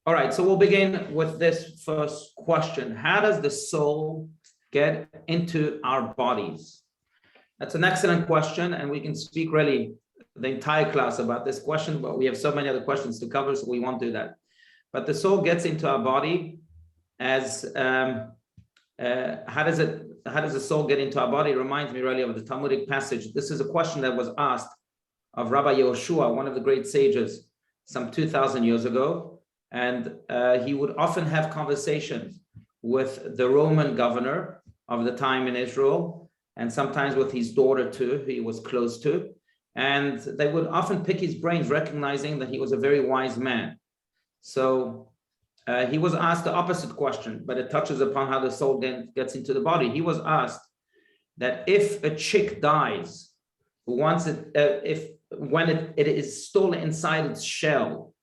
All right, so we'll begin with this first question. How does the soul get into our bodies? That's an excellent question, and we can speak really the entire class about this question, but we have so many other questions to cover, so we won't do that. But the soul gets into our body as, how does the soul get into our body? It reminds me really of the Talmudic passage. This is a question that was asked of Rabbi Allouche, one of the great sages, some 2,000 years ago. And he would often have conversations with the Roman governor of the time in Israel, and sometimes with his daughter too, who he was close to. And they would often pick his brains, recognizing that he was a very wise man. So he was asked the opposite question, but it touches upon how the soul gets into the body. He was asked that if a chick dies, when it is still inside its shell,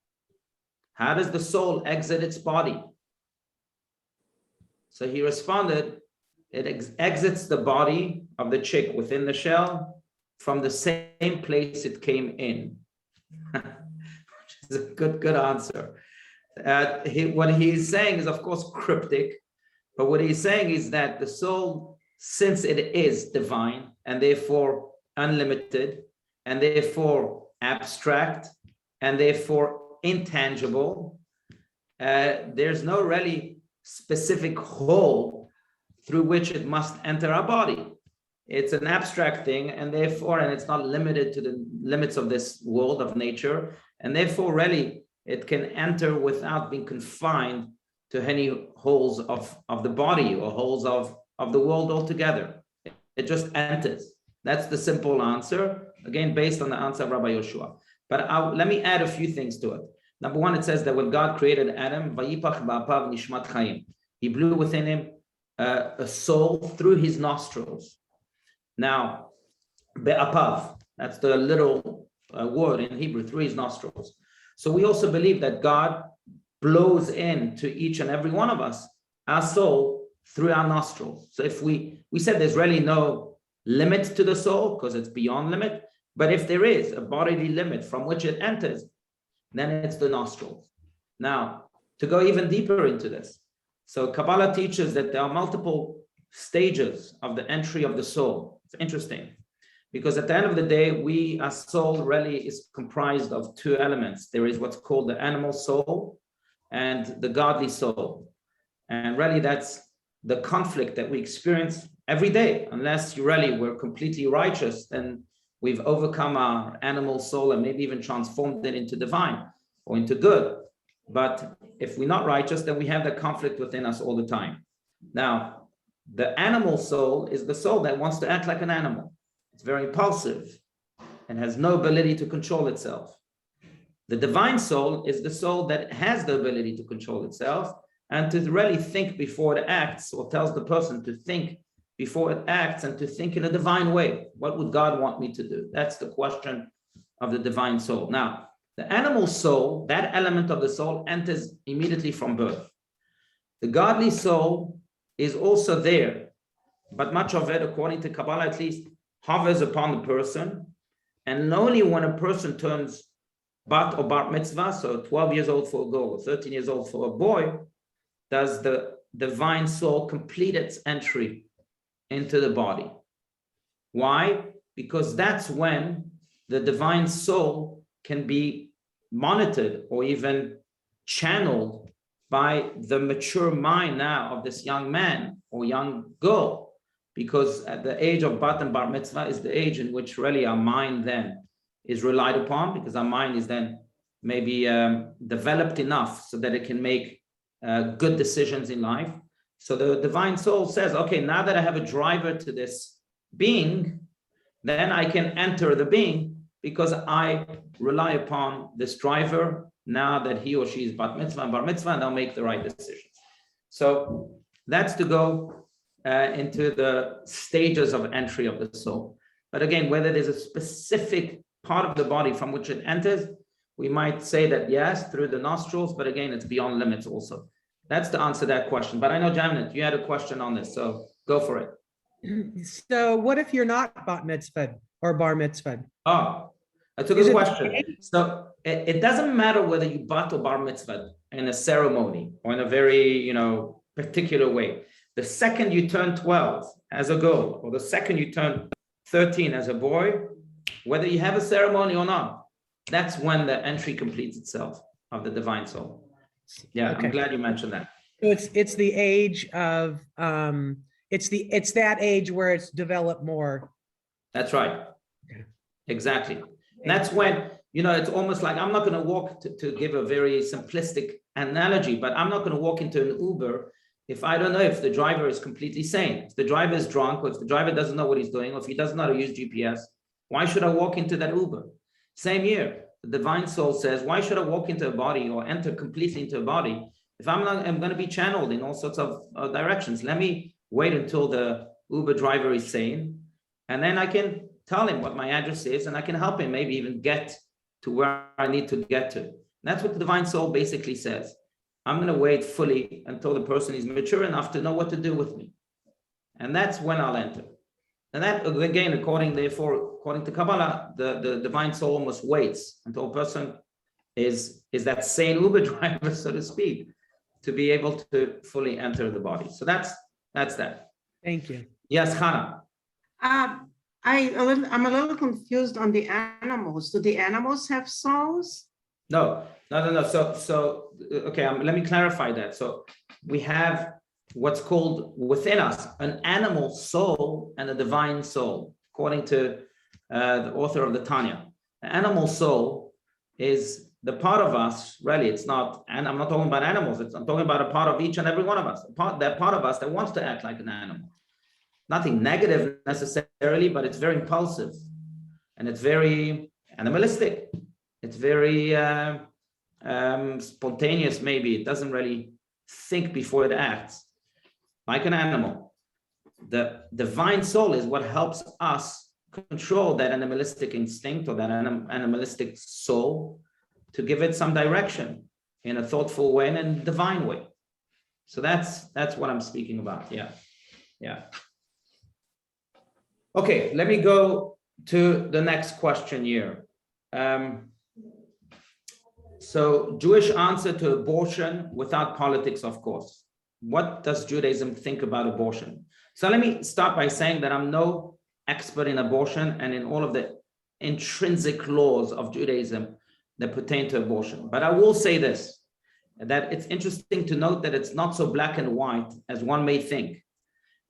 how does the soul exit its body? So he responded, it exits the body of the chick within the shell from the same place it came in. Which is a good answer. What he's saying is, of course, cryptic, but what he's saying is that the soul, since it is divine and therefore unlimited and therefore abstract and therefore intangible, there's no really specific hole through which it must enter our body. It's an abstract thing, and it's not limited to the limits of this world of nature, and therefore really it can enter without being confined to any holes of the body or holes of the world altogether. It just enters. That's the simple answer, again based on the answer of Rabbi Allouche. But let me add a few things to it. Number one, it says that when God created Adam, vayipach ba'apav nishmat chayim, he blew within him a soul through his nostrils. Now, be'apav, that's the little word in Hebrew, through his nostrils. So we also believe that God blows into each and every one of us our soul through our nostrils. So if we said there's really no limit to the soul because it's beyond limit, but if there is a bodily limit from which it enters, then it's the nostrils. Now, to go even deeper into this, so Kabbalah teaches that there are multiple stages of the entry of the soul. It's interesting because at the end of the day, our soul really is comprised of two elements. There is what's called the animal soul and the godly soul. And really that's the conflict that we experience every day. Unless we're completely righteous, then we've overcome our animal soul and maybe even transformed it into divine or into good. But if we're not righteous, then we have that conflict within us all the time. Now, the animal soul is the soul that wants to act like an animal. It's very impulsive and has no ability to control itself. The divine soul is the soul that has the ability to control itself and to really think before it acts, or tells the person to think before it acts and to think in a divine way. What would God want me to do? That's the question of the divine soul. Now, the animal soul, that element of the soul, enters immediately from birth. The godly soul is also there, but much of it, according to Kabbalah at least, hovers upon the person. And only when a person turns bat or bar mitzvah, so 12 years old for a girl or 13 years old for a boy, does the divine soul complete its entry into the body. Why? Because that's when the divine soul can be monitored or even channeled by the mature mind now of this young man or young girl. Because at the age of bat and bar mitzvah is the age in which really our mind then is relied upon, because our mind is then maybe developed enough so that it can make good decisions in life. So the divine soul says, okay, now that I have a driver to this being, then I can enter the being because I rely upon this driver now that he or she is bat mitzvah and bar mitzvah, and I'll make the right decisions. So that's to go into the stages of entry of the soul. But again, whether there's a specific part of the body from which it enters, we might say that yes, through the nostrils, but again, it's beyond limits also. That's to answer that question. But I know, Jamnit, you had a question on this, so go for it. So what if you're not bat mitzvah or bar mitzvah? Oh, That's a good question. So it doesn't matter whether you bat or bar mitzvah in a ceremony or in a very, particular way. The second you turn 12 as a girl, or the second you turn 13 as a boy, whether you have a ceremony or not, that's when the entry completes itself of the divine soul. Yeah, okay. I'm glad you mentioned that. So it's the age of it's that age where it's developed more. That's right. Okay. Exactly. That's when, it's almost like, I'm not going to walk to give a very simplistic analogy, but I'm not going to walk into an Uber if I don't know if the driver is completely sane. If the driver is drunk, or if the driver doesn't know what he's doing, or if he doesn't know how to use GPS, why should I walk into that Uber? Same here. The divine soul says, why should I walk into a body or enter completely into a body if I'm going to be channeled in all sorts of directions? Let me wait until the Uber driver is sane, and then I can tell him what my address is, and I can help him maybe even get to where I need to get to. And that's what the divine soul basically says. I'm going to wait fully until the person is mature enough to know what to do with me. And that's when I'll enter. And that, again, according to Kabbalah, the divine soul almost waits until a person is that sane Uber driver, so to speak, to be able to fully enter the body. So that's that. Thank you. Yes, Hannah. I'm a little confused on the animals. Do the animals have souls? No. So okay, let me clarify that. So we have what's called within us an animal soul and a divine soul, according to the author of the Tanya. The animal soul is the part of us, really, it's not, and I'm not talking about animals, I'm talking about a part of each and every one of us, that part of us that wants to act like an animal. Nothing negative necessarily, but it's very impulsive and it's very animalistic. It's very spontaneous, maybe. It doesn't really think before it acts, like an animal. The divine soul is what helps us control that animalistic instinct or that animalistic soul to give it some direction in a thoughtful way and in a divine way. So that's what I'm speaking about. Yeah. Okay, let me go to the next question here. So Jewish answer to abortion without politics, of course. What does Judaism think about abortion? So let me start by saying that I'm no expert in abortion and in all of the intrinsic laws of Judaism that pertain to abortion. But I will say this, that it's interesting to note that it's not so black and white as one may think.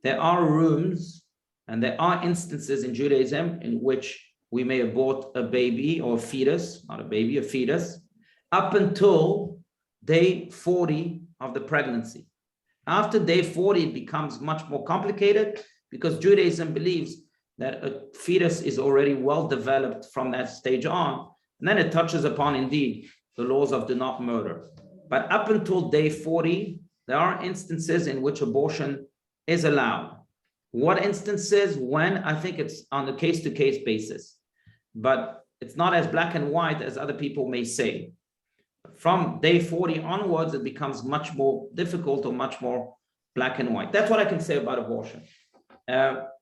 There are rooms and there are instances in Judaism in which we may abort a baby or a fetus, not a baby, a fetus, up until day 40 of the pregnancy. After day 40, it becomes much more complicated because Judaism believes that a fetus is already well developed from that stage on. And then it touches upon, indeed, the laws of do not murder. But up until day 40, there are instances in which abortion is allowed. What instances, when? I think it's on a case-to-case basis. But it's not as black and white as other people may say. From day 40 onwards, it becomes much more difficult or much more black and white. That's what I can say about abortion.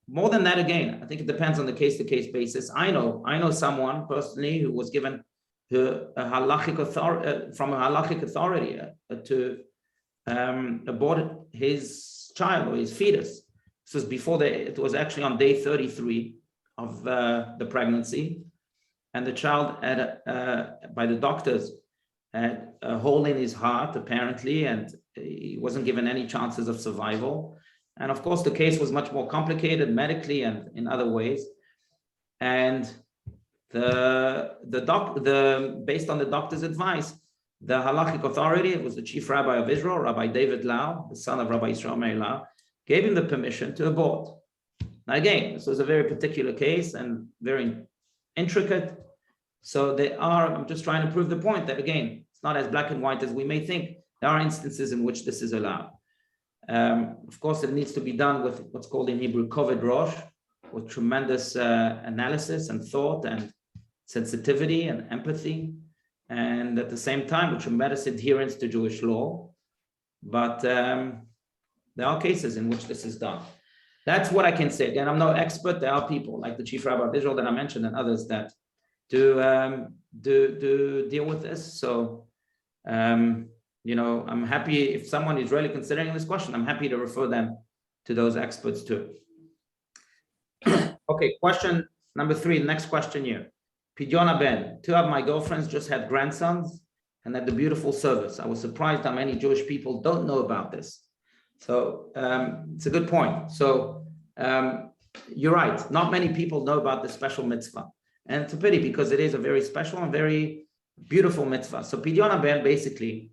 More than that, again, I think it depends on the case-to-case basis. I know someone personally who was given from a halachic authority to abort his child or his fetus. This was before it was actually on day 33 of the pregnancy, and the child had, by the doctors, had a hole in his heart apparently, and he wasn't given any chances of survival. And of course, the case was much more complicated medically and in other ways. And based on the doctor's advice, the halachic authority, it was the chief rabbi of Israel, Rabbi David Lau, the son of Rabbi Israel Meir Lau, gave him the permission to abort. Now again, this was a very particular case and very intricate. So I'm just trying to prove the point that, again, it's not as black and white as we may think. There are instances in which this is allowed. Of course, it needs to be done with what's called in Hebrew koved rosh, with tremendous analysis and thought and sensitivity and empathy, and at the same time with tremendous adherence to Jewish law. But there are cases in which this is done. That's what I can say. Again, I'm no expert. There are people like the chief rabbi of Israel that I mentioned and others that do deal with this. So, I'm happy if someone is really considering this question, I'm happy to refer them to those experts too. Okay, question number 3, next question here. Pidyon Ben, 2 of my girlfriends just had grandsons and had the beautiful service. I was surprised how many Jewish people don't know about this. So it's a good point. So you're right. Not many people know about this special mitzvah. And it's a pity because it is a very special and very beautiful mitzvah. So Pidyon Ben basically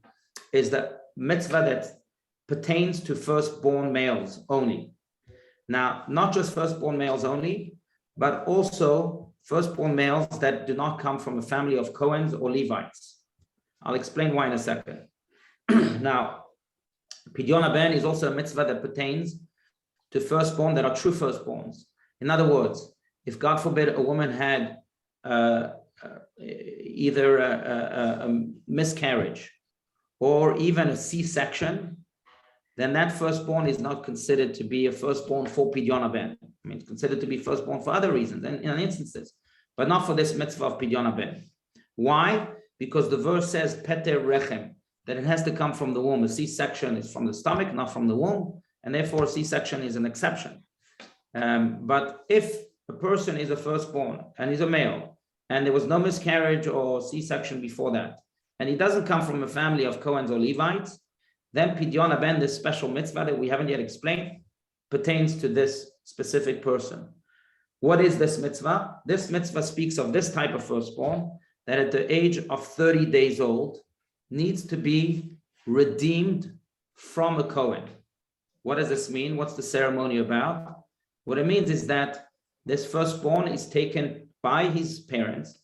is the mitzvah that pertains to firstborn males only. Now, not just firstborn males only, but also firstborn males that do not come from a family of Cohens or Levites. I'll explain why in a second. Now, Pidyon Ben is also a mitzvah that pertains to firstborn that are true firstborns. In other words, if God forbid a woman had either a miscarriage or even a C-section, then that firstborn is not considered to be a firstborn for Pidyon Ben. I mean, it's considered to be firstborn for other reasons and in instances, but not for this mitzvah of Pidyon Ben. Why? Because the verse says Peter Rechem, that it has to come from the womb. A C-section is from the stomach, not from the womb, and therefore a C-section is an exception. But if a person is a firstborn and is a male, and there was no miscarriage or C-section before that, and he doesn't come from a family of Cohens or Levites, then Pidyon Ben, this special mitzvah that we haven't yet explained, pertains to this specific person. What is this mitzvah? This mitzvah speaks of this type of firstborn that at the age of 30 days old needs to be redeemed from a Cohen. What does this mean? What's the ceremony about? What it means is that this firstborn is taken by his parents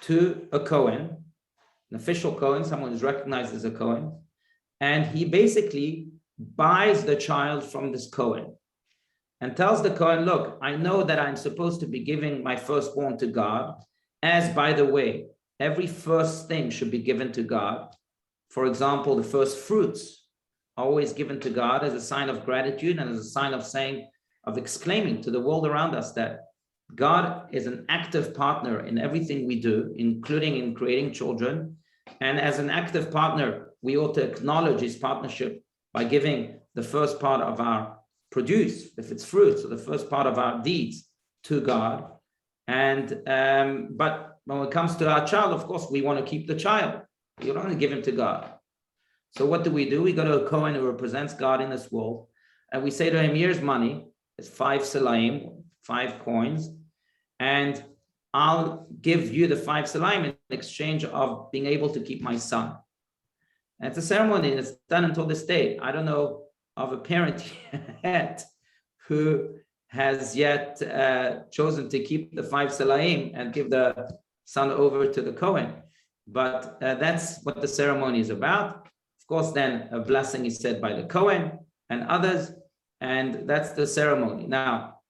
to a Cohen, an official Cohen, someone who's recognized as a Cohen, and he basically buys the child from this Cohen and tells the Cohen, look, I know that I'm supposed to be giving my firstborn to God, as by the way, every first thing should be given to God. For example, the first fruits are always given to God as a sign of gratitude and as a sign of saying, of exclaiming to the world around us that God is an active partner in everything we do, including in creating children. And as an active partner, we ought to acknowledge his partnership by giving the first part of our produce, if it's fruits, or the first part of our deeds to God. And but when it comes to our child, of course, we want to keep the child. You don't want to give him to God. So what do? We go to a Cohen who represents God in this world, and we say to him, here's money, it's 5 selaim, 5 coins, and I'll give you the 5 selaim in exchange of being able to keep my son. And it's a ceremony that's done until this day. I don't know of a parent yet who has yet chosen to keep the 5 selaim and give the son over to the Cohen. But that's what the ceremony is about. Of course, then a blessing is said by the Cohen and others, and that's the ceremony. Now,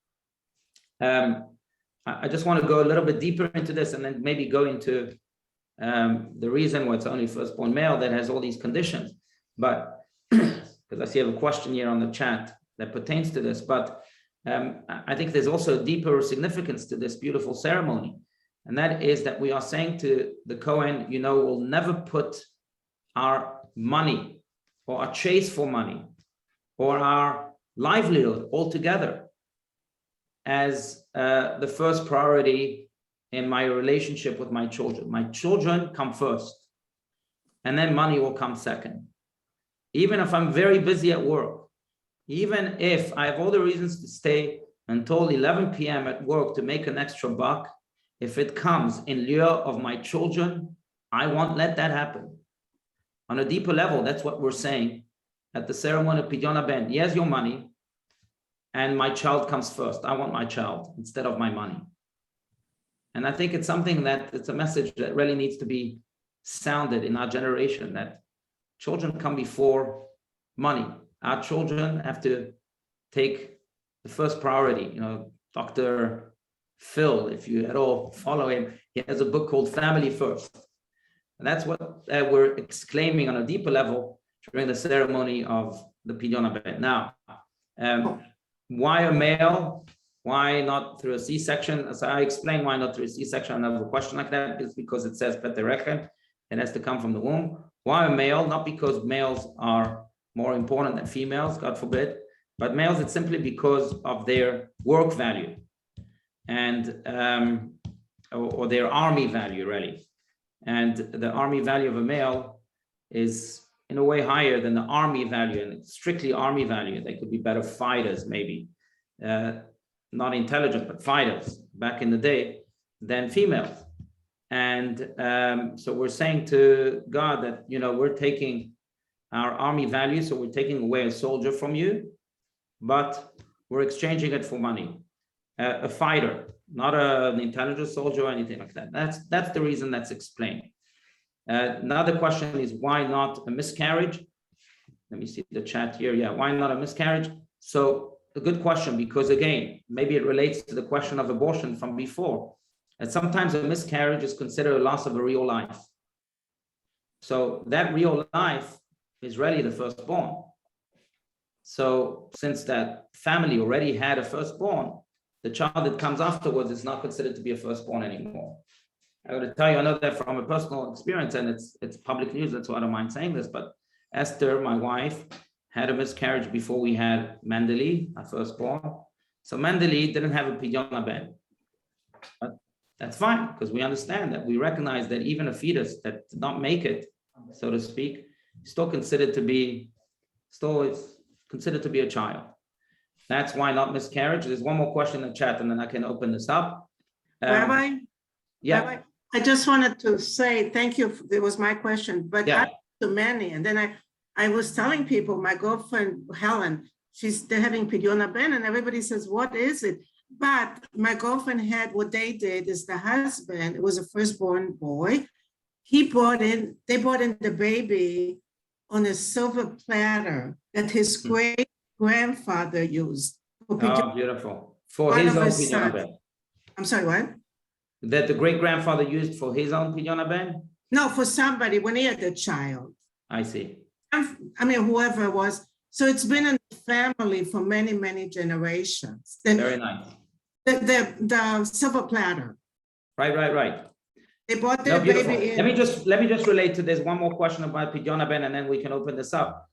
I just want to go a little bit deeper into this and then maybe go into the reason why it's only firstborn male that has all these conditions. But because I see I have a question here on the chat that pertains to this, but I think there's also a deeper significance to this beautiful ceremony. And that is that we are saying to the Cohen, we'll never put our money or our chase for money or our livelihood altogether as the first priority in my relationship with my children. My children come first, and then money will come second. Even if I'm very busy at work, even if I have all the reasons to stay until 11 p.m. at work to make an extra buck, if it comes in lieu of my children, I won't let that happen. On a deeper level, that's what we're saying at the ceremony of Pidyon Ben. Here's your money, and my child comes first. I want my child instead of my money. And I think it's something it's a message that really needs to be sounded in our generation, that children come before money. Our children have to take the first priority. Dr. Phil, if you at all follow him, he has a book called Family First. And that's what we're exclaiming on a deeper level during the ceremony of the Pidyon Ben. Now, why a male? Why not through a C-section? So I explain why not through a C-section. Another question like that is because it says platter. It has to come from the womb. Why a male? Not because males are more important than females, God forbid, but males, it's simply because of their work value and or their army value, really. And the army value of a male is in a way higher than the army value, and it's strictly army value. They could be better fighters, maybe, not intelligent, but fighters back in the day than females. And so we're saying to God that, we're taking our army value, so we're taking away a soldier from you, but we're exchanging it for money, a fighter, not an intelligent soldier or anything like that. That's the reason that's explained. Another question is, why not a miscarriage? Let me see the chat here. Yeah, why not a miscarriage? So a good question, because again, maybe it relates to the question of abortion from before. And sometimes a miscarriage is considered a loss of a real life. So that real life is really the firstborn. So since that family already had a firstborn, the child that comes afterwards is not considered to be a firstborn anymore. I got to tell you, I know that from a personal experience, and it's public news, that's why I don't mind saying this, but Esther, my wife, had a miscarriage before we had Mandeli, our firstborn. So Mandeli didn't have a pidyon ben. But that's fine, because we understand that. We recognize that even a fetus that did not make it, so to speak, is still considered to be a child. That's why not miscarriage. There's one more question in the chat, and then I can open this up. Rabbi? Yeah. Rabbi, I just wanted to say thank you. It was my question, but Yeah. I too many. And then I was telling people, my girlfriend Helen, they're having pidyon ben, and everybody says, what is it? But my girlfriend had, what they did is the husband, it was a firstborn boy. They brought in the baby on a silver platter that his great grandfather used. Oh, beautiful. For One his of own his pidyon sons. ben. I'm sorry, what? That the great grandfather used for his own pidyon ben? No, for somebody when he had a child. I see. I mean, whoever it was. So it's been in the family for many, many generations. Very nice. The silver platter. Right. They bought No, their beautiful. baby in. Let me just relate to this. One more question about pidyon ben, and then we can open this up.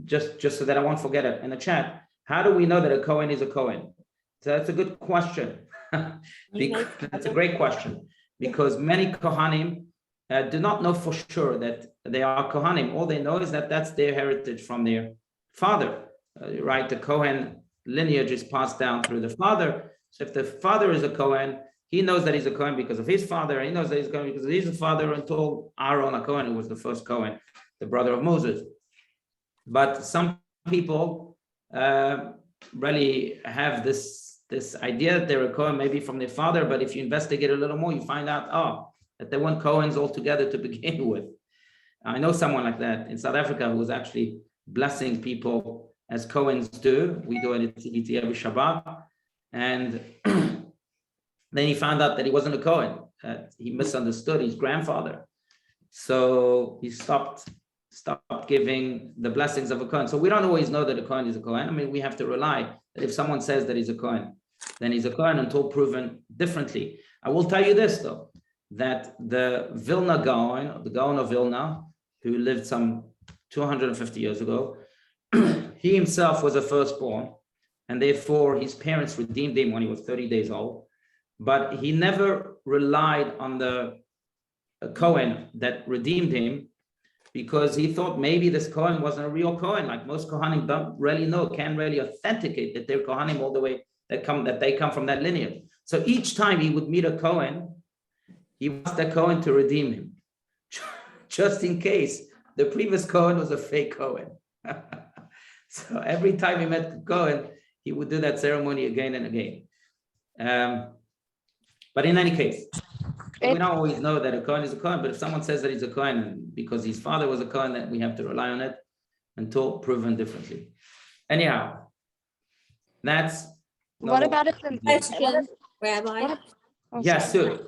Just so that I won't forget it in the chat. How do we know that a Cohen is a Cohen? So that's a good question. That's a great question, because many Kohanim do not know for sure that they are Kohanim. All they know is that that's their heritage from their father, right? The Cohen lineage is passed down through the father. So if the father is a Cohen, he knows that he's a Cohen because of his father. He knows that he's Cohen because he's a father until Aaron a Cohen, who was the first Cohen, the brother of Moses. But some people really have this idea that they're a Cohen maybe from their father, but if you investigate a little more, you find out, that they weren't Cohens altogether to begin with. I know someone like that in South Africa who was actually blessing people as Cohens do. We do it at TBT every Shabbat. And then he found out that he wasn't a Cohen. He misunderstood his grandfather. So he stopped giving the blessings of a Cohen. So we don't always know that a Cohen is a Cohen. I mean, we have to rely that if someone says that he's a Cohen, then he's a Cohen until proven differently. I will tell you this, though, that the Vilna Gaon, the Gaon of Vilna, who lived some 250 years ago, he himself was a firstborn, and therefore his parents redeemed him when he was 30 days old. But he never relied on the Cohen that redeemed him, because he thought maybe this Cohen wasn't a real Cohen. Like most Kohanim don't really know, can't really authenticate that they're Kohanim all the way that they come from that lineage. So each time he would meet a Cohen, he asked that Cohen to redeem him, just in case the previous Cohen was a fake Cohen. So every time he met a Cohen, he would do that ceremony again and again. But in any case, we don't always know that a Cohen is a Cohen, but if someone says that he's a Cohen because his father was a Cohen, then we have to rely on it until proven differently. Anyhow, that's... What about if the Question, Rabbi. Yes, Sue.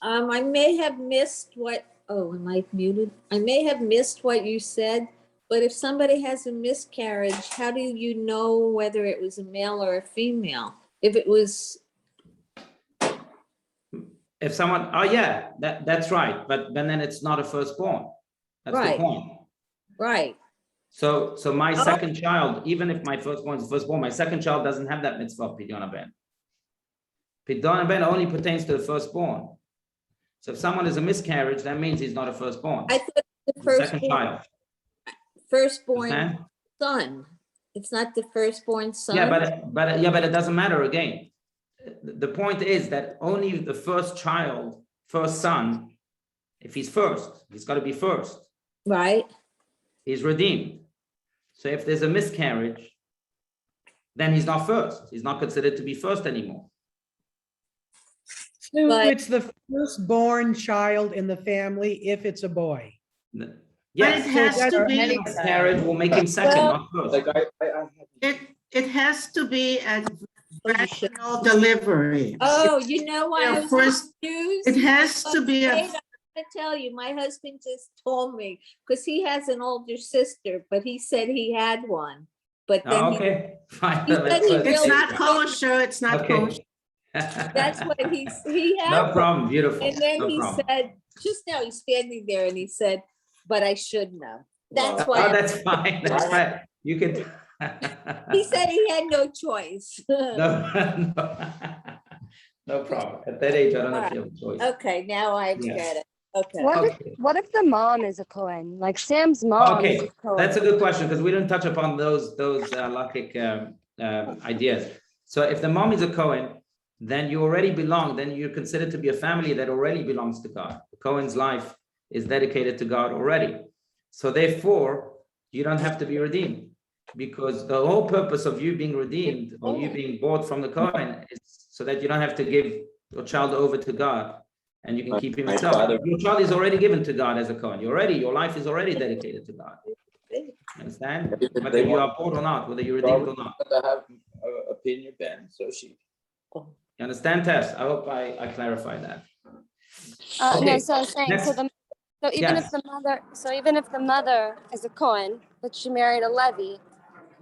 I may have missed what, am I muted? I may have missed what you said, but if somebody has a miscarriage, how do you know whether it was a male or a female? If it was, If someone, oh yeah, that's right. But then it's not a firstborn. That's the Right. point. right, So my Oh. second child, even if my firstborn is firstborn, my second child doesn't have that mitzvah of Pidyon Ben. Pidyon Ben only pertains to the firstborn. So if someone is a miscarriage, that means he's not a firstborn. I thought the The second firstborn, child. firstborn Understand? son. It's not the firstborn son. Yeah, but it doesn't matter again. The point is that only the first child, first son, if he's first, he's got to be first. Right, He's redeemed. So if there's a miscarriage, then he's not first. He's not considered to be first anymore. So But- it's the firstborn child in the family if it's a boy. Yes, But it has to be, miscarriage will make him second, Well- not first. Like it has to be a vaginal delivery. oh, you know why I Yeah, was first, confused? it has to be Wait, a, I'm gonna tell you, my husband just told me, because he has an older sister, but he said he had one. But then Oh, he, okay, fine. he said That's he what- it's really not did. kosher, it's not Okay. kosher. That's what he had. No one. problem, beautiful. And then No he problem. said, just now he's standing there and he said, but I should know. That's Oh, why, that's fine, that's fine. You could. he said he had no choice. No, no problem. At that age, I don't know if you have a choice. Okay, now I Yeah. get it. Okay. Okay. What if the mom is a Cohen? Like Sam's mom is Okay, a Cohen. that's a good question because we didn't touch upon those halakhic ideas. So if the mom is a Cohen, then you already belong, then you're considered to be a family that already belongs to God. The Cohen's life is dedicated to God already. So therefore, you don't have to be redeemed because the whole purpose of you being redeemed or you being bought from the Cohen is so that you don't have to give your child over to God and you can keep him My yourself. father- Your child is already given to God as a Cohen. Your life is already dedicated to God. Understand? Whether you are bought or not, whether you're redeemed or not. I have opinion Ben, so she. You understand, Tess? I hope I clarified that. No, Okay, so I was saying, next. so even Yes. if the mother is a Cohen, but she married a Levi,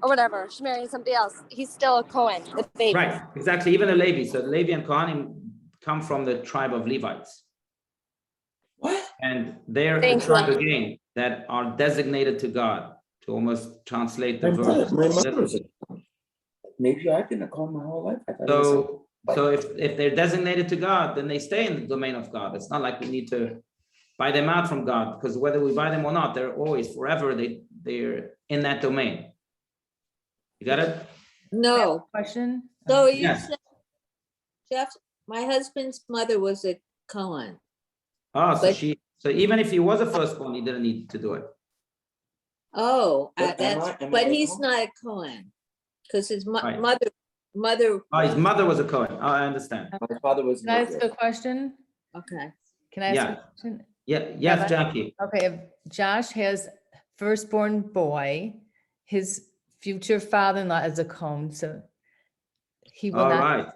or whatever, she married somebody else, he's still a Cohen, the baby. Right, exactly. Even a Levi. So the Levi and Kohanim come from the tribe of Levites. What? And they're the Thank you. tribe again that are designated to God to almost translate the verse. My mother was a. Maybe I've been a Cohen my whole life. I thought it was So if they're designated to God, then they stay in the domain of God. It's not like we need to buy them out from God, because whether we buy them or not, they're always forever, they're in that domain. You got it? No, Question? so you Yes. said, Jeff, my husband's mother was a Cohen. Oh, But- so even if he was a firstborn, he didn't need to do it. Oh, But am that's, I- am but I a he's Cohen? not a Cohen. Because his Right. mother, Oh, his mother was a Cohen. Oh, I understand. My father was. Can I ask a question? okay. Can I ask Yeah. a question? Yeah, yes, Rabbi? Jackie. Okay, if Josh has firstborn boy, his future father-in-law is a Cohen, so he will All not, right.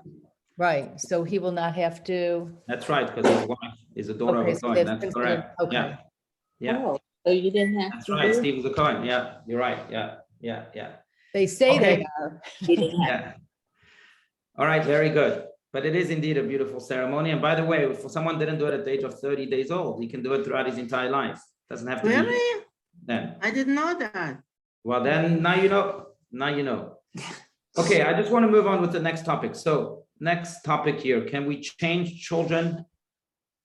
right, so he will not have to. That's right, because his wife is a daughter Okay, of a so Cohen. that's That's considered- correct. okay. Yeah. Yeah, Oh, so you didn't have that's to right. do it? Steve was a Cohen. Yeah, you're right. Yeah. They say Okay. they are. You didn't have, Yeah. All right, very good. But it is indeed a beautiful ceremony. And by the way, if someone didn't do it at the age of 30 days old, he can do it throughout his entire life. Doesn't have to be Really? then. I didn't know that. Well, then now you know. Now you know. Okay, I just want to move on with the next topic. So next topic here, can we change children,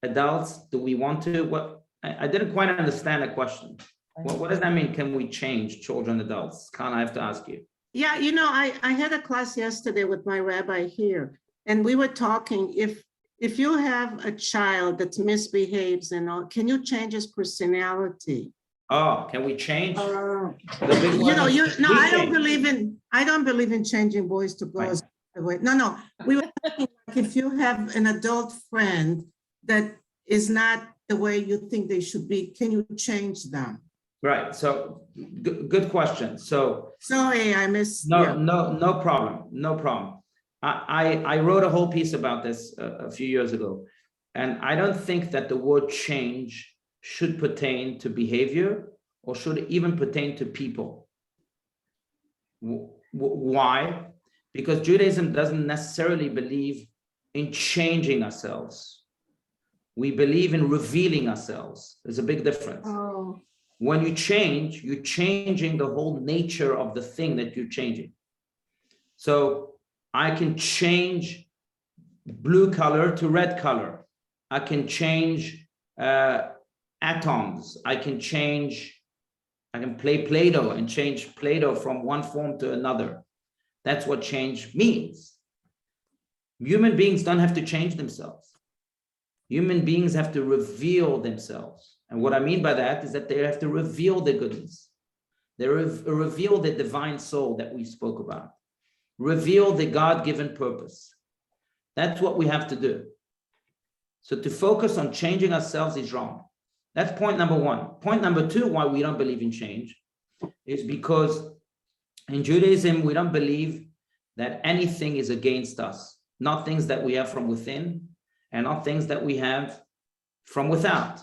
adults? Do we want to? What? I didn't quite understand the question. What does that mean? Can we change children, adults? Khan, I have to ask you. Yeah, I had a class yesterday with my rabbi here, and we were talking, if you have a child that misbehaves and all, can you change his personality? Oh, can we change? The big You know, one? no, We I don't change. believe in changing boys to girls. Right. No, we were talking like if you have an adult friend that is not the way you think they should be, can you change them? Right. So good question. So Sorry, I missed. yeah. no problem. No problem. I wrote a whole piece about this a few years ago, and I don't think that the word change should pertain to behavior or should even pertain to people. Why? because Judaism doesn't necessarily believe in changing ourselves. We believe in revealing ourselves. There's a big difference. Oh. When you change, you're changing the whole nature of the thing that you're changing. So I can change blue color to red color. I can change atoms. I can play Play-Doh and change Play-Doh from one form to another. That's what change means. Human beings don't have to change themselves. Human beings have to reveal themselves. And what I mean by that is that they have to reveal their goodness. They reveal the divine soul that we spoke about. Reveal the God-given purpose. That's what we have to do. So to focus on changing ourselves is wrong. That's point number one. Point number two, why we don't believe in change, is because in Judaism, we don't believe that anything is against us, not things that we have from within and not things that we have from without.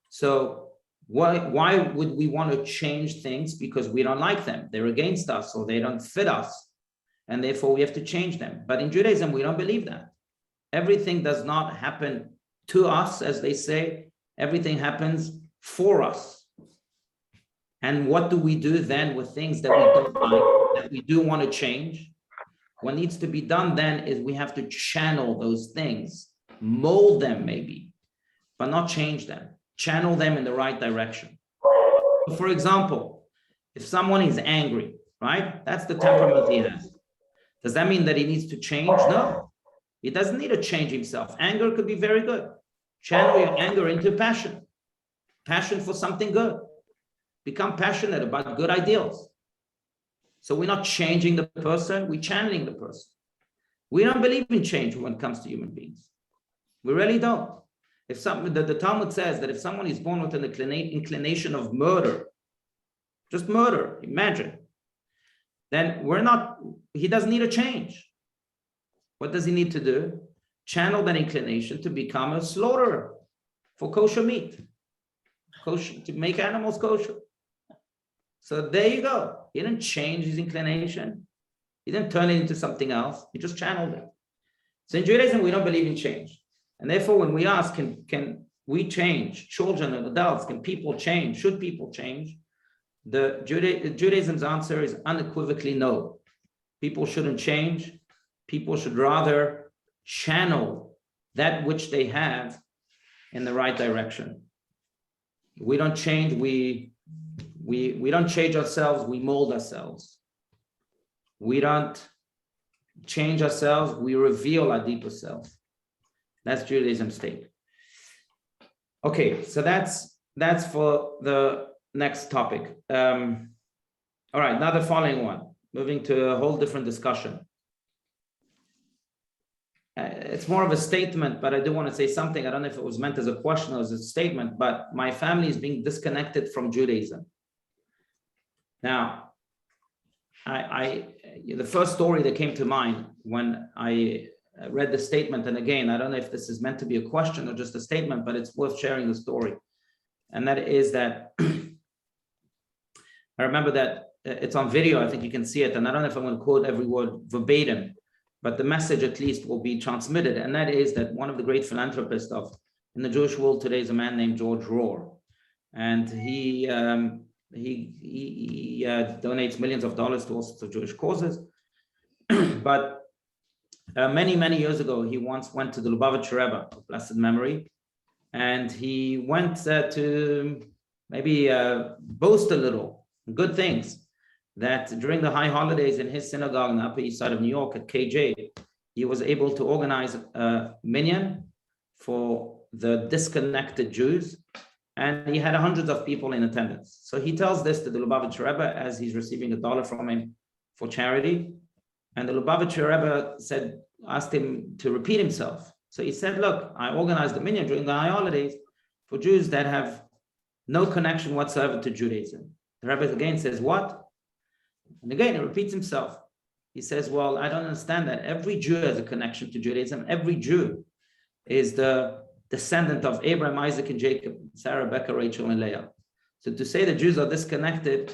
So why would we want to change things? Because we don't like them. They're against us or they don't fit us. And therefore we have to change them. But in Judaism, we don't believe that. Everything does not happen to us, as they say. Everything happens for us. And what do we do then with things that we don't like, that we do want to change? What needs to be done then is we have to channel those things, mold them maybe, but not change them. Channel them in the right direction. For example, if someone is angry, right? That's the temperament he has. Does that mean that he needs to change? No, he doesn't need to change himself. Anger could be very good. Channel your anger into passion. Passion for something good. Become passionate about good ideals. So we're not changing the person, we're channeling the person. We don't believe in change when it comes to human beings. We really don't. If the Talmud says that if someone is born with an inclination of murder, just murder, imagine, then he doesn't need a change. What does he need to do? Channel that inclination to become a slaughterer for kosher meat, to make animals kosher. So there you go. He didn't change his inclination. He didn't turn it into something else. He just channeled it. So in Judaism, we don't believe in change. And therefore, when we ask, can we change? Children and adults, can people change? Should people change? Judaism's answer is unequivocally no. People shouldn't change. People should rather channel that which they have in the right direction. We don't change, we don't change ourselves, we mold ourselves. We don't change ourselves, we reveal our deeper self. That's Judaism's take. Okay, so that's for the next topic. All right, now the following one, moving to a whole different discussion. It's more of a statement, but I do want to say something. I don't know if it was meant as a question or as a statement, but my family is being disconnected from Judaism. Now, the first story that came to mind when I read the statement, and again, I don't know if this is meant to be a question or just a statement, but it's worth sharing the story. And that is that I remember that it's on video, I think you can see it, and I don't know if I'm going to quote every word verbatim, but the message at least will be transmitted. And that is that one of the great philanthropists in the Jewish world today is a man named George Rohr. And he donates millions of dollars to all sorts of Jewish causes. But many, many years ago, he once went to the Lubavitcher Rebbe of blessed memory. And he went to maybe boast a little, good things, that during the high holidays in his synagogue on the Upper East Side of New York at KJ, he was able to organize a minyan for the disconnected Jews, and he had hundreds of people in attendance. So he tells this to the Lubavitcher Rebbe as he's receiving $1 from him for charity, and the Lubavitcher Rebbe asked him to repeat himself. So he said, look, I organized a minyan during the high holidays for Jews that have no connection whatsoever to Judaism. The Rebbe again says, what? And again, he repeats himself. He says, well, I don't understand that. Every Jew has a connection to Judaism. Every Jew is the descendant of Abraham, Isaac, and Jacob, Sarah, Rebecca, Rachel, and Leah. So to say that Jews are disconnected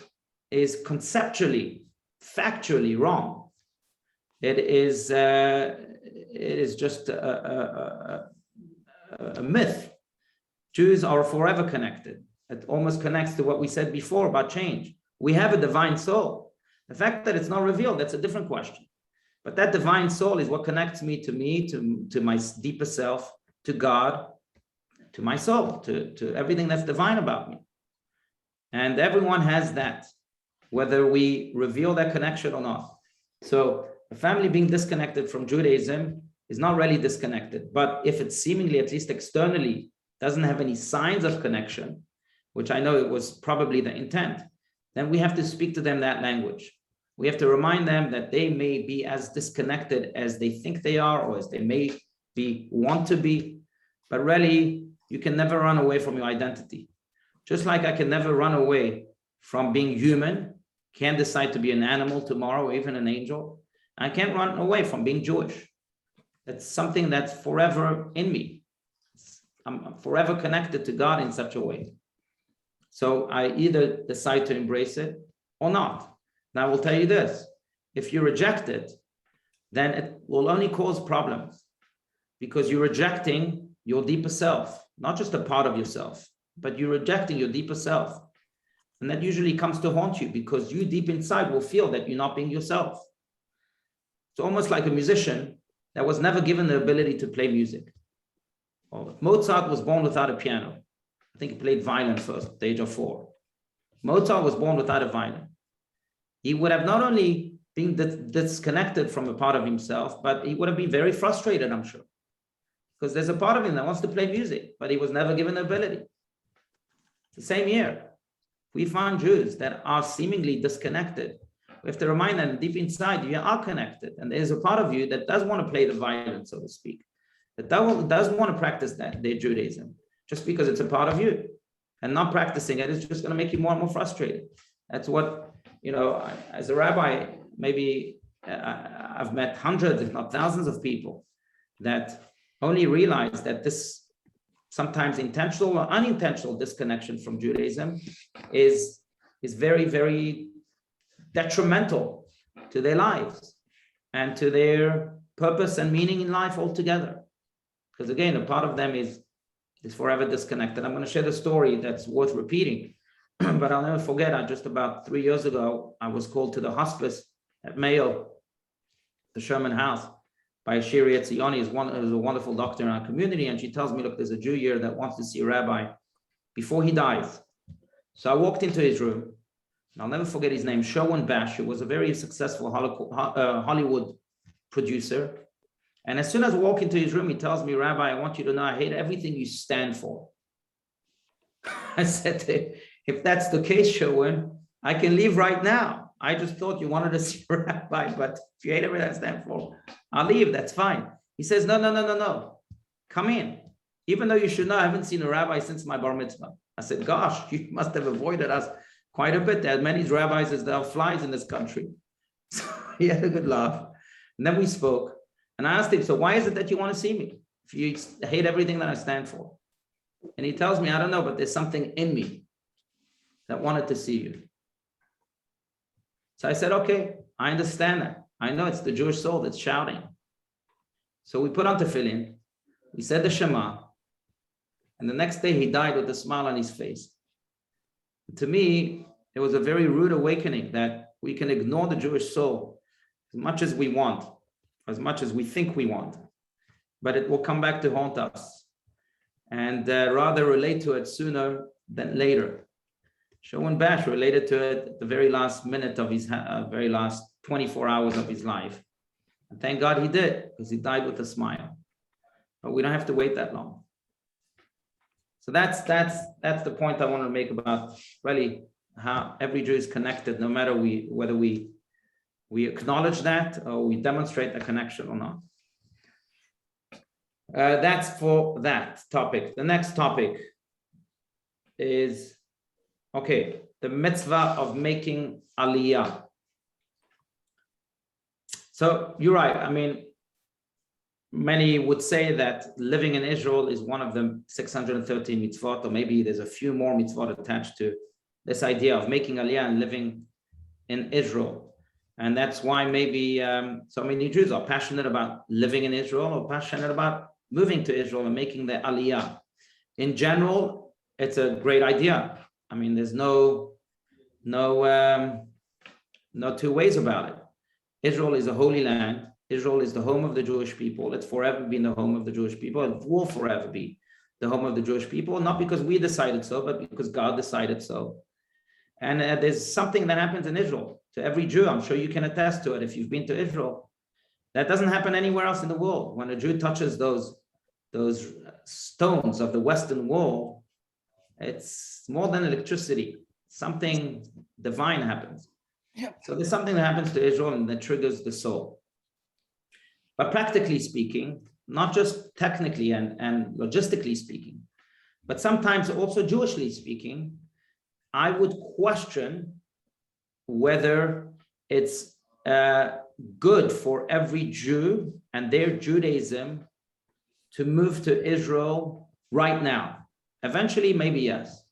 is conceptually, factually wrong. It is just a myth. Jews are forever connected. It almost connects to what we said before about change. We have a divine soul. The fact that it's not revealed, that's a different question. But that divine soul is what connects me, to my deeper self, to God, to my soul, to everything that's divine about me. And everyone has that, whether we reveal that connection or not. So a family being disconnected from Judaism is not really disconnected, but if it's seemingly, at least externally, doesn't have any signs of connection, which I know it was probably the intent, then we have to speak to them that language. We have to remind them that they may be as disconnected as they think they are, or as they may want to be, but really, you can never run away from your identity. Just like I can never run away from being human, can't decide to be an animal tomorrow, or even an angel. I can't run away from being Jewish. It's something that's forever in me. I'm forever connected to God in such a way. So I either decide to embrace it or not. Now I will tell you this, if you reject it, then it will only cause problems, because you're rejecting your deeper self, not just a part of yourself, but you're rejecting your deeper self. And that usually comes to haunt you, because you deep inside will feel that you're not being yourself. It's almost like a musician that was never given the ability to play music. Well, Mozart was born without a piano. I think he played violin first at the age of 4. Mozart was born without a violin. He would have not only been disconnected from a part of himself, but he would have been very frustrated, I'm sure. Because there's a part of him that wants to play music, but he was never given the ability. The same year, we find Jews that are seemingly disconnected. We have to remind them deep inside you are connected. And there's a part of you that does want to play the violin, so to speak, that does want to practice their Judaism, just because it's a part of you. And not practicing it is just going to make you more and more frustrated. That's what, as a rabbi, maybe I've met hundreds, if not thousands of people that only realize that this sometimes intentional or unintentional disconnection from Judaism is very, very detrimental to their lives and to their purpose and meaning in life altogether. Because again, a part of them is forever disconnected. I'm going to share the story that's worth repeating, but I'll never forget, just about 3 years ago, I was called to the hospice at Mayo, the Sherman House, by Shiri Etzioni, who's a wonderful doctor in our community. And she tells me, look, there's a Jew here that wants to see a rabbi before he dies. So I walked into his room, and I'll never forget his name, Cohen, who was a very successful Hollywood producer. And as soon as I walk into his room, he tells me, Rabbi, I want you to know I hate everything you stand for. I said to him, if that's the case, Cohen, I can leave right now. I just thought you wanted to see a rabbi, but if you hate everything I stand for, I'll leave, that's fine. He says, no. Come in. Even though you should know, I haven't seen a rabbi since my bar mitzvah. I said, gosh, you must have avoided us quite a bit. There are many rabbis as there are flies in this country. So he had a good laugh. And then we spoke. And I asked him, so why is it that you want to see me if you hate everything that I stand for? And he tells me, I don't know, but there's something in me that wanted to see you. So I said, okay, I understand that. I know it's the Jewish soul that's shouting. So we put on tefillin, we said the Shema, and the next day he died with a smile on his face. To me, it was a very rude awakening that we can ignore the Jewish soul as much as we want, as much as we think we want, but it will come back to haunt us, and rather relate to it sooner than later. Cohen Bash related to it at the very last minute of his, very last 24 hours of his life. And thank God he did, because he died with a smile. But we don't have to wait that long. So that's the point I want to make about really how every Jew is connected, no matter whether we acknowledge that or we demonstrate the connection or not. That's for that topic. The next topic is, okay, the mitzvah of making aliyah. So you're right. I mean, many would say that living in Israel is one of the 613 mitzvot, or maybe there's a few more mitzvot attached to this idea of making aliyah and living in Israel. And that's why maybe so many Jews are passionate about living in Israel or passionate about moving to Israel and making the aliyah. In general, it's a great idea. I mean, there's no two ways about it. Israel is a holy land. Israel is the home of the Jewish people. It's forever been the home of the Jewish people. It will forever be the home of the Jewish people, not because we decided so, but because God decided so. And there's something that happens in Israel to every Jew. I'm sure you can attest to it if you've been to Israel. That doesn't happen anywhere else in the world. When a Jew touches those stones of the Western Wall, it's more than electricity. Something divine happens. So there's something that happens to Israel and that triggers the soul. But practically speaking, not just technically and logistically speaking, but sometimes also Jewishly speaking, I would question whether it's good for every Jew and their Judaism to move to Israel right now. Eventually, maybe yes.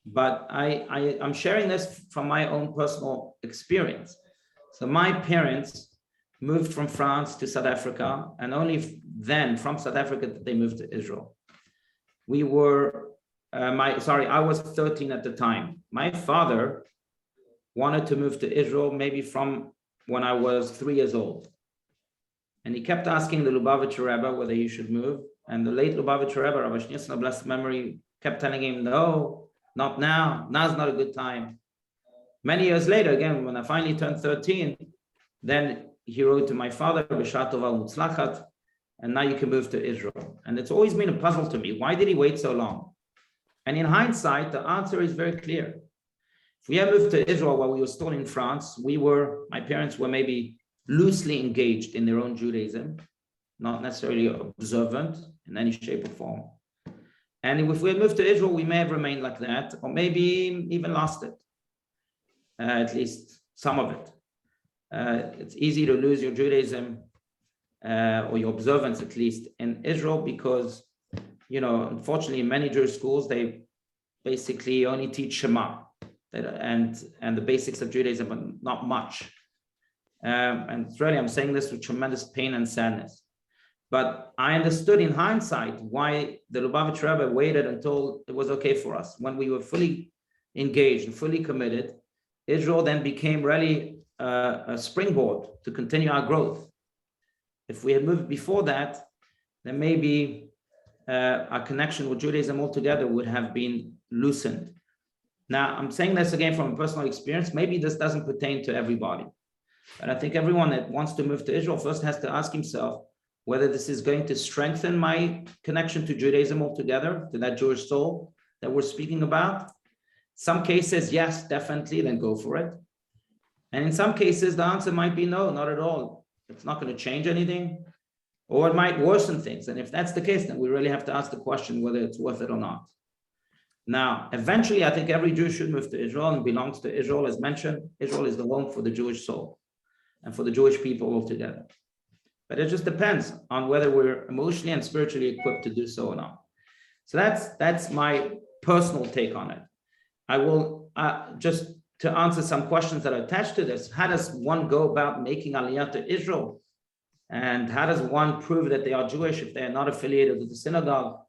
But I'm sharing this from my own personal experience. So my parents moved from France to South Africa, and only then from South Africa did they moved to Israel. We were, I was 13 at the time. My father wanted to move to Israel maybe from when I was 3 years old. And he kept asking the Lubavitcher Rebbe whether he should move. And the late Lubavitcher Rebbe, Rabbi Schnetzler, blessed memory, kept telling him, no, not now. Now's not a good time. Many years later, again, when I finally turned 13, then he wrote to my father, B'shat tova u'mutzlachat, and now you can move to Israel. And it's always been a puzzle to me. Why did he wait so long? And in hindsight, the answer is very clear. If we had moved to Israel while we were still in France, my parents were maybe loosely engaged in their own Judaism, not necessarily observant in any shape or form. And if we had moved to Israel, we may have remained like that, or maybe even lost it, at least some of it. It's easy to lose your Judaism or your observance, at least in Israel, because, unfortunately, in many Jewish schools, they basically only teach Shema and the basics of Judaism, but not much. And it's really, I'm saying this with tremendous pain and sadness. But I understood in hindsight why the Lubavitcher Rebbe waited until it was okay for us. When we were fully engaged and fully committed, Israel then became really a springboard to continue our growth. If we had moved before that, then maybe our connection with Judaism altogether would have been loosened. Now, I'm saying this again from a personal experience. Maybe this doesn't pertain to everybody. But I think everyone that wants to move to Israel first has to ask himself whether this is going to strengthen my connection to Judaism altogether, to that Jewish soul that we're speaking about. Some cases, yes, definitely, then go for it. And in some cases, the answer might be no, not at all. It's not going to change anything, or it might worsen things. And if that's the case, then we really have to ask the question whether it's worth it or not. Now, eventually, I think every Jew should move to Israel and belongs to Israel. As mentioned, Israel is the home for the Jewish soul and for the Jewish people altogether. But it just depends on whether we're emotionally and spiritually equipped to do so or not. So that's my personal take on it. I will just to answer some questions that are attached to this. How does one go about making aliyah to Israel? And how does one prove that they are Jewish if they are not affiliated with the synagogue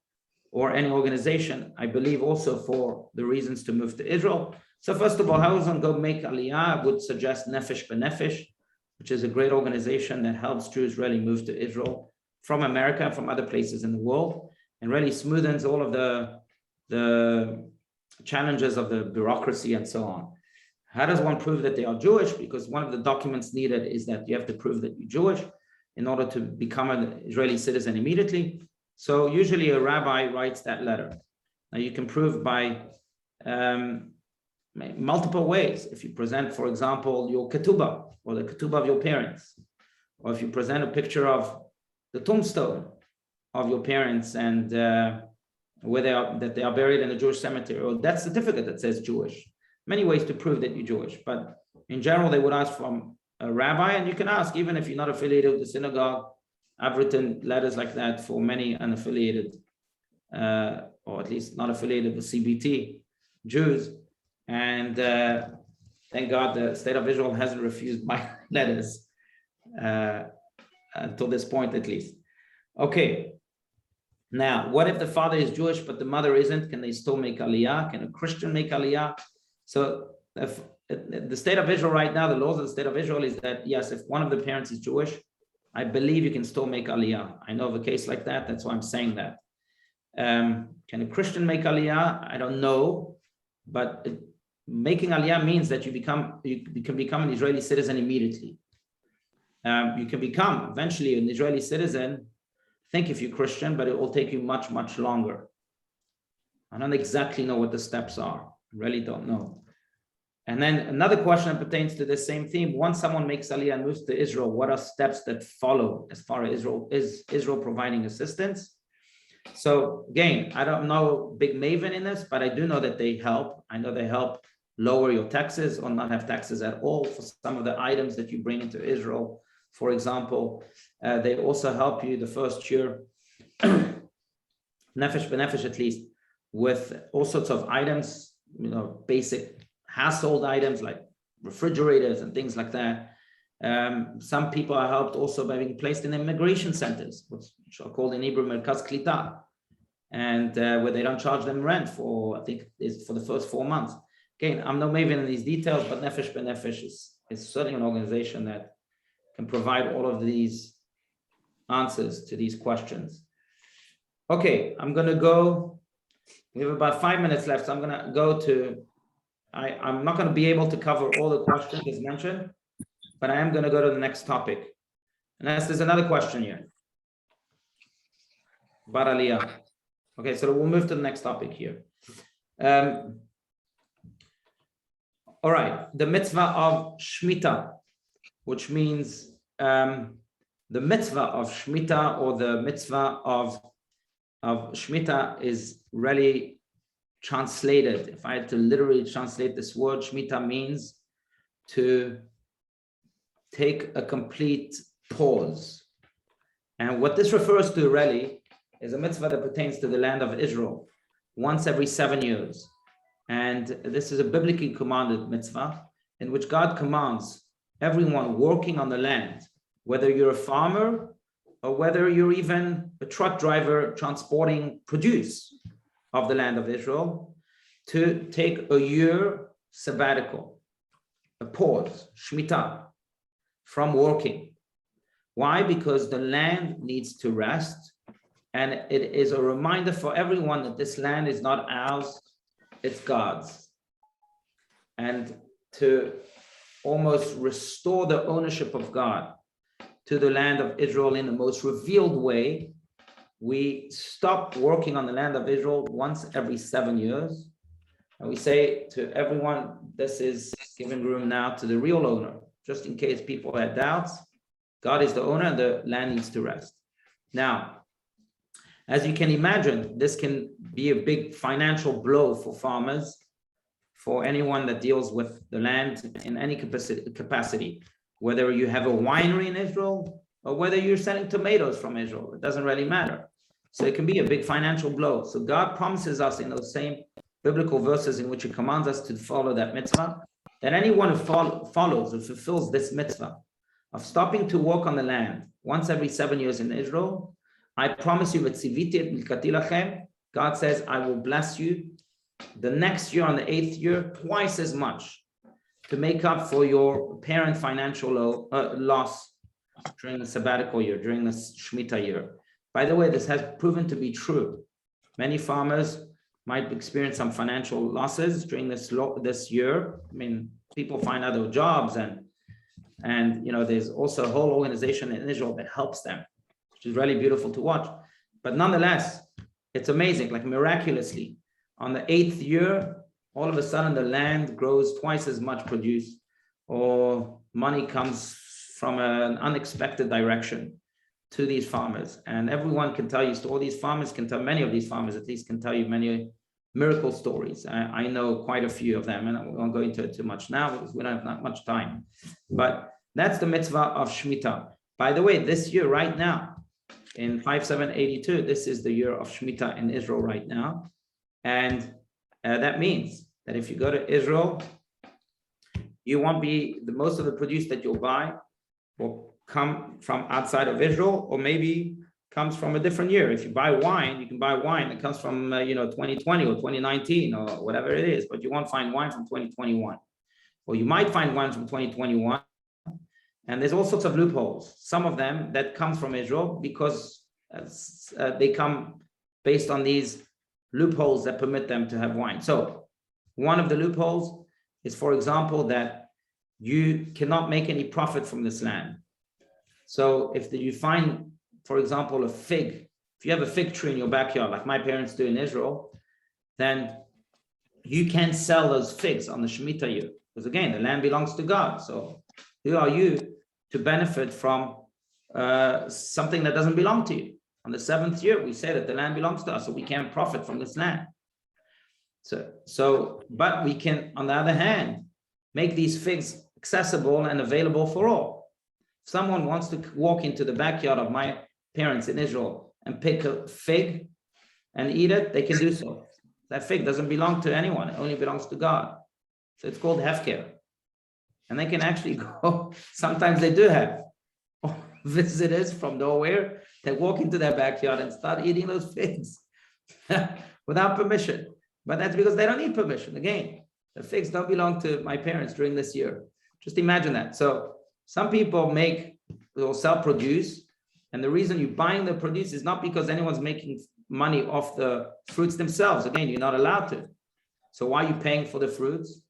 or any organization? I believe also for the reasons to move to Israel. So first of all, how does one go make aliyah? I would suggest Nefesh B'Nefesh, which is a great organization that helps Jews really move to Israel from America and from other places in the world, and really smoothens all of the challenges of the bureaucracy and so on. How does one prove that they are Jewish? Because one of the documents needed is that you have to prove that you're Jewish in order to become an Israeli citizen immediately. So usually a rabbi writes that letter. Now you can prove by multiple ways. If you present, for example, your ketubah or the ketubah of your parents, or if you present a picture of the tombstone of your parents and that they are buried in a Jewish cemetery, or that certificate that says Jewish. Many ways to prove that you're Jewish, but in general, they would ask from a rabbi, and you can ask even if you're not affiliated with the synagogue. I've written letters like that for many unaffiliated, or at least not affiliated with CBT Jews, and Thank God the state of Israel hasn't refused my letters until this point, at least. Okay. Now, what if the father is Jewish but the mother isn't? Can they still make aliyah? Can a Christian make aliyah? So if the state of Israel right now, the laws of the state of Israel is that, yes, if one of the parents is Jewish, I believe you can still make aliyah. I know of a case like that. That's why I'm saying that. Can a Christian make aliyah? I don't know. But making aliyah means that you can become an Israeli citizen immediately. You can become eventually an Israeli citizen, think if you're Christian, but it will take you much, much longer. I don't exactly know what the steps are. I really don't know. And then another question that pertains to the same theme. Once someone makes aliyah and moves to Israel, what are steps that follow as far as Israel providing assistance? So again, I don't know big maven in this, but I do know that they help. I know they help lower your taxes or not have taxes at all for some of the items that you bring into Israel. For example, they also help you the first year, nefesh b'nefesh at least, with all sorts of items, basic household items like refrigerators and things like that. Some people are helped also by being placed in immigration centers, which are called in Hebrew merkaz klita, and where they don't charge them rent for, I think, is for the first 4 months. Again, I'm no maven in these details, but Nefesh B'Nefesh is certainly an organization that can provide all of these answers to these questions. Okay, I'm going to go. We have about 5 minutes left, so I'm going to go to. I'm not going to be able to cover all the questions as mentioned, but I am going to go to the next topic. And there's another question here. Bar aliyah. Okay, so we'll move to the next topic here. All right, the mitzvah of shmita, which means the mitzvah of shmita, or the mitzvah of shmita, is really translated. If I had to literally translate this word, shmita means to take a complete pause. And what this refers to really is a mitzvah that pertains to the land of Israel once every 7 years. And this is a biblically commanded mitzvah in which God commands everyone working on the land, whether you're a farmer or whether you're even a truck driver transporting produce of the land of Israel, to take a year sabbatical, a pause, shmita, from working. Why? Because the land needs to rest. And it is a reminder for everyone that this land is not ours, it's God's. And to almost restore the ownership of God to the land of Israel in the most revealed way, we stop working on the land of Israel once every 7 years. And we say to everyone, this is giving room now to the real owner, just in case people had doubts. God is the owner and the land needs to rest. Now, as you can imagine, this can be a big financial blow for farmers, for anyone that deals with the land in any capacity, whether you have a winery in Israel or whether you're selling tomatoes from Israel, it doesn't really matter. So it can be a big financial blow. So God promises us in those same biblical verses in which he commands us to follow that mitzvah, that anyone who follows or fulfills this mitzvah of stopping to work on the land once every 7 years in Israel, I promise you, God says, I will bless you the next year, on the 8th year, twice as much, to make up for your apparent financial loss during the sabbatical year, during the shmita year. By the way, this has proven to be true. Many farmers might experience some financial losses during this year. I mean, people find other jobs, and there's also a whole organization in Israel that helps them, which is really beautiful to watch. But nonetheless, it's amazing, like miraculously, on the 8th year, all of a sudden the land grows twice as much produce, or money comes from an unexpected direction to these farmers. And everyone can tell you, all these farmers can tell, many of these farmers at least can tell you many miracle stories. I know quite a few of them, and I won't go into it too much now because we don't have that much time. But that's the mitzvah of Shemitah. By the way, this year right now, in 5782, this is the year of Shemitah in Israel right now. And that means that if you go to Israel you won't be, most of the produce that you'll buy will come from outside of Israel, or maybe comes from a different year. If you buy wine, you can buy wine that comes from 2020 or 2019 or whatever it is, but you won't find wine from 2021. Or you might find wine from 2021. And there's all sorts of loopholes. Some of them that come from Israel because they come based on these loopholes that permit them to have wine. So one of the loopholes is, for example, that you cannot make any profit from this land. So if you find, for example, a fig, if you have a fig tree in your backyard, like my parents do in Israel, then you can't sell those figs on the shmita year. Because again, the land belongs to God. So who are you to benefit from something that doesn't belong to you? On the 7th year, we say that the land belongs to us, so we can't profit from this land. But we can, on the other hand, make these figs accessible and available for all. If someone wants to walk into the backyard of my parents in Israel and pick a fig and eat it, they can do so. That fig doesn't belong to anyone, it only belongs to God. So it's called hefker. And they can actually go, sometimes they do have visitors from nowhere that walk into their backyard and start eating those figs without permission. But that's because they don't need permission. Again, the figs don't belong to my parents during this year. Just imagine that. So some people make or sell produce, and the reason you're buying the produce is not because anyone's making money off the fruits themselves. Again, you're not allowed to. So why are you paying for the fruits?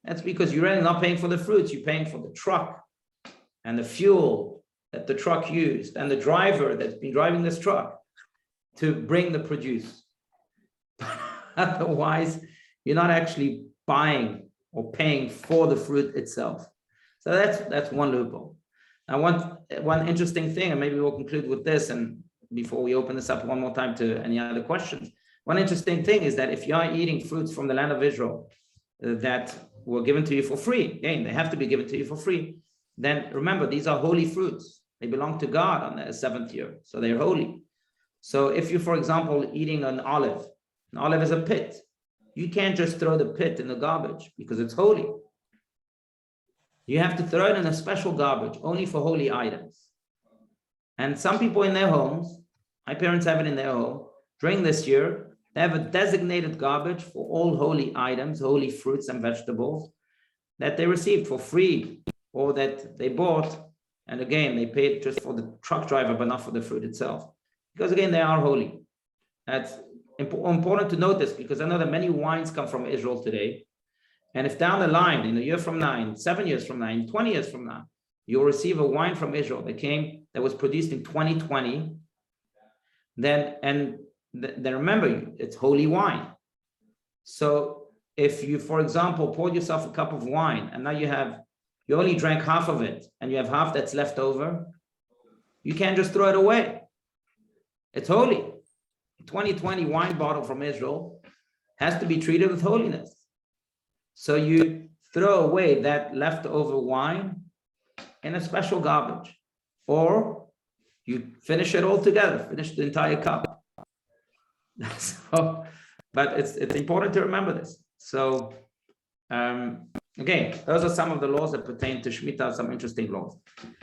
That's because you're really not paying for the fruits. You're paying for the truck and the fuel that the truck used and the driver that's been driving this truck to bring the produce. Otherwise, you're not actually buying or paying for the fruit itself. So that's one loophole. Now, one interesting thing, and maybe we'll conclude with this, and before we open this up one more time to any other questions, one interesting thing is that if you are eating fruits from the land of Israel that were given to you for free, again, they have to be given to you for free, then remember, these are holy fruits. They belong to God on the 7th year, so they're holy. So if you, for example, eating an olive is a pit. You can't just throw the pit in the garbage because it's holy. You have to throw it in a special garbage, only for holy items. And some people in their homes, my parents have it in their home, during this year, they have a designated garbage for all holy items, holy fruits and vegetables that they received for free or that they bought. And again, they paid just for the truck driver, but not for the fruit itself. Because again, they are holy. That's important to note this, because I know that many wines come from Israel today. And if down the line, in a year from now, 7 years from now, 20 years from now, you'll receive a wine from Israel that was produced in 2020, then remember, it's holy wine. So if you, for example, poured yourself a cup of wine and now you only drank half of it and you have half that's left over, you can't just throw it away. It's holy. A 2020 wine bottle from Israel has to be treated with holiness. So you throw away that leftover wine in a special garbage, or you finish it all together, finish the entire cup. So, but it's important to remember this. So again, those are some of the laws that pertain to shmita, some interesting laws.